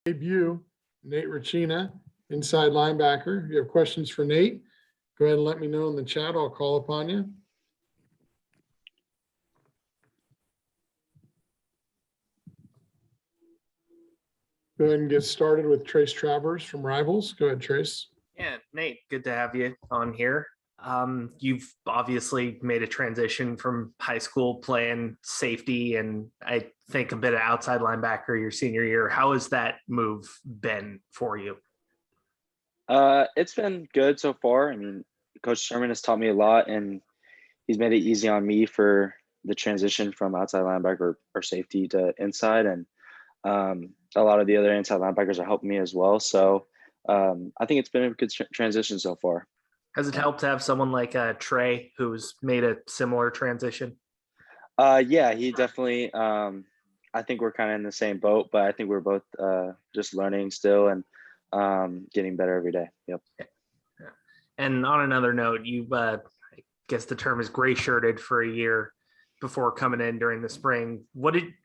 Debut, Nate Rutchena, inside linebacker. If you have questions for Nate, go ahead and let me know in the chat. I'll call upon you. Go ahead and get started with Trace Travers from Rivals. Go ahead, Trace. Yeah, Nate, good to have you on here. You've obviously made a transition from high school playing safety and I think a bit of outside linebacker your senior year. How has that move been for you? It's been good so far. I mean, Coach Sherman has taught me a lot, and he's made it easy on me for the transition from outside linebacker or safety to inside. And a lot of the other inside linebackers are helping me as well. So I think it's been a good transition so far. Has it helped to have someone like Trey who's made a similar transition? Yeah, he definitely. I think we're kind of in the same boat, but I think we're both just learning still and getting better every day. Yep. Yeah. And on another note, you I guess the term is gray shirted for a year before coming in during the spring.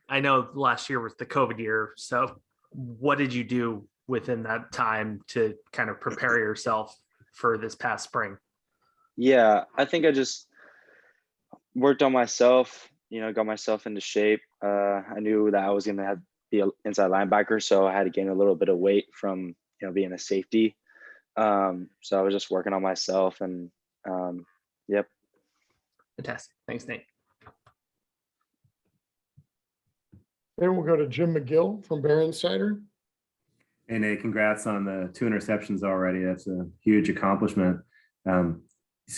I know last year was the COVID year. So what did you do within that time to kind of prepare yourself for this past spring? Yeah, I think I just worked on myself, got myself into shape. I knew that I was going to be an inside linebacker, so I had to gain a little bit of weight from, being a safety. So I was just working on myself and yep. Fantastic. Thanks, Nate. Then we'll go to Jim McGill from Bear Insider. Hey, Nate, congrats on the 2 interceptions already. That's a huge accomplishment. So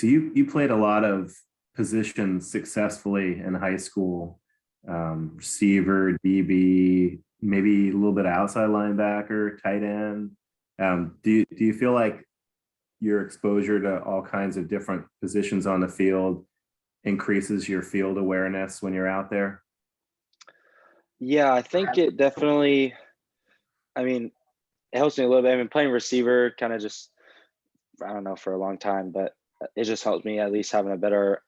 you played a lot of positions successfully in high school, receiver, DB, maybe a little bit of outside linebacker, tight end. Do you feel like your exposure to all kinds of different positions on the field increases your field awareness when you're out there? Yeah, I think it definitely, it helps me a little bit. I've been playing receiver kind of just, I don't know, for a long time, but it just helps me at least having a better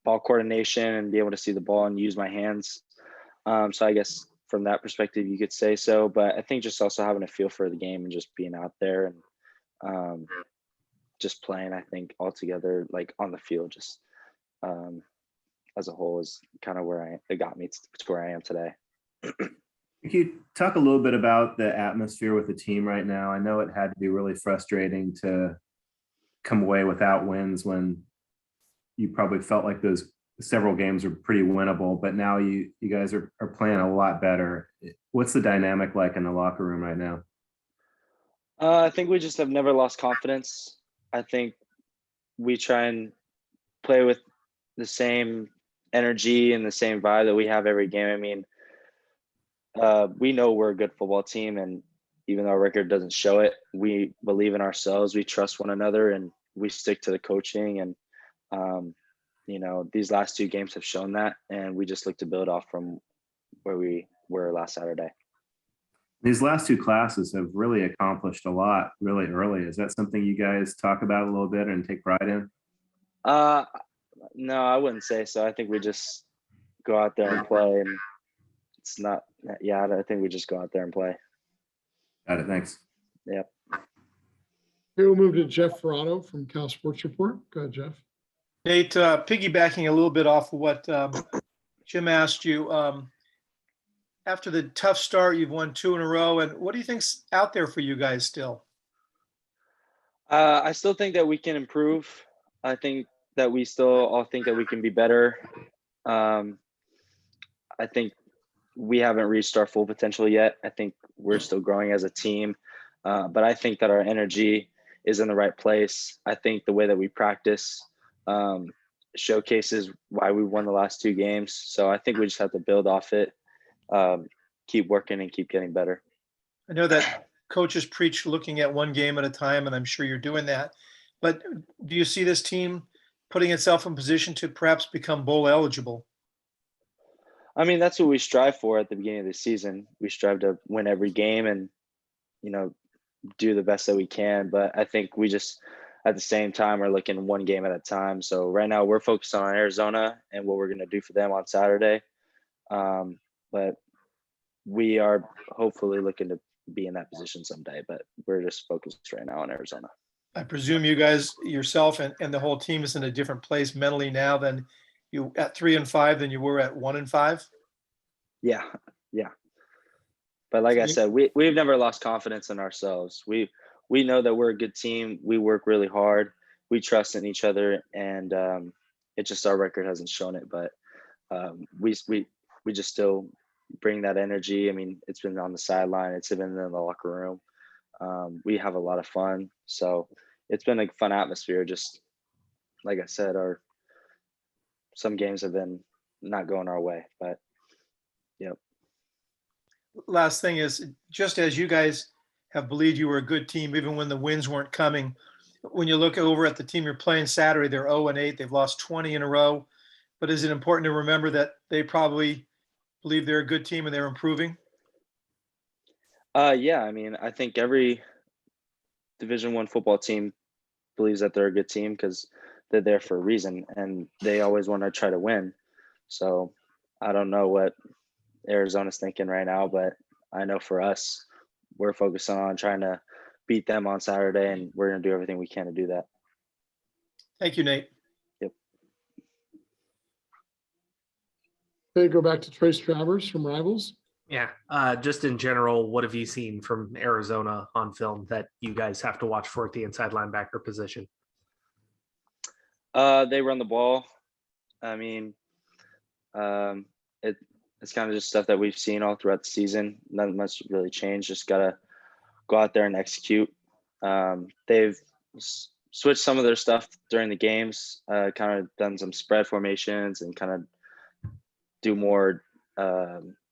ball coordination and be able to see the ball and use my hands. So I guess from that perspective, you could say so. But I think just also having a feel for the game and just being out there and just playing, I think altogether, like on the field, just as a whole is kind of where it got me to where I am today. Can you talk a little bit about the atmosphere with the team right now? I know it had to be really frustrating to come away without wins when you probably felt like those several games were pretty winnable, but now you guys are playing a lot better. What's the dynamic like in the locker room right now? I think we just have never lost confidence. I think we try and play with the same energy and the same vibe that we have every game. We know we're a good football team, and even though our record doesn't show it, we believe in ourselves. We trust one another, and we stick to the coaching. And these last 2 games have shown that, and we just look to build off from where we were last Saturday. These last 2 classes have really accomplished a lot really early. Is that something you guys talk about a little bit and take pride in? No, I wouldn't say so. I think we just go out there and play, and it's not. Yeah, I think we just go out there and play. Got it. Thanks. Yep. Here we'll move to Jeff Ferrano from Cal Sports Report. Go ahead, Jeff. Nate, piggybacking a little bit off of what Jim asked you, after the tough start, you've won 2 in a row. And what do you think's out there for you guys still? I still think that we can improve. I think that we still all think that we can be better. I think we haven't reached our full potential yet. I think we're still growing as a team. But I think that our energy is in the right place. I think the way that we practice showcases why we won the last 2 games. So I think we just have to build off it, keep working and keep getting better. I know that coaches preach looking at one game at a time, and I'm sure you're doing that. But do you see this team putting itself in position to perhaps become bowl eligible? That's what we strive for at the beginning of the season. We strive to win every game and, do the best that we can. But I think we just, at the same time, are looking one game at a time. So right now we're focused on Arizona and what we're going to do for them on Saturday. But we are hopefully looking to be in that position someday, but we're just focused right now on Arizona. I presume you guys yourself and the whole team is in a different place mentally now than you at 3-5 than you were at 1-5. Yeah. But like I said, we've never lost confidence in ourselves. We know that we're a good team. We work really hard. We trust in each other, and it just our record hasn't shown it. But we just still bring that energy. I mean, it's been on the sideline. It's been in the locker room. We have a lot of fun. So it's been a fun atmosphere. Just like I said, some games have been not going our way, but yep. Last thing is, just as you guys have believed you were a good team, even when the wins weren't coming, when you look over at the team you're playing Saturday, they're 0-8. They've lost 20 in a row. But is it important to remember that they probably believe they're a good team and they're improving? Yeah, I mean, I think every Division I football team believes that they're a good team because they're there for a reason and they always want to try to win. So I don't know what Arizona's thinking right now, but I know for us, we're focusing on trying to beat them on Saturday, and we're going to do everything we can to do that. Thank you, Nate. Yep. Okay, go back to Trace Travers from Rivals. Yeah. Just in general, what have you seen from Arizona on film that you guys have to watch for at the inside linebacker position? They run the ball. I mean, it's kind of just stuff that we've seen all throughout the season. Nothing much really changed. Just gotta go out there and execute. They've switched some of their stuff during the games. Kind of done some spread formations and kind of do more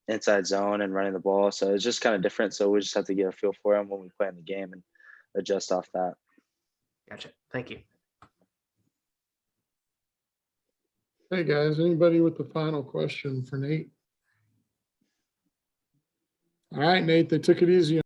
inside zone and running the ball. So it's just kind of different. So we just have to get a feel for them when we play in the game and adjust off that. Gotcha. Thank you. Hey, guys, anybody with the final question for Nate? All right, Nate, they took it easy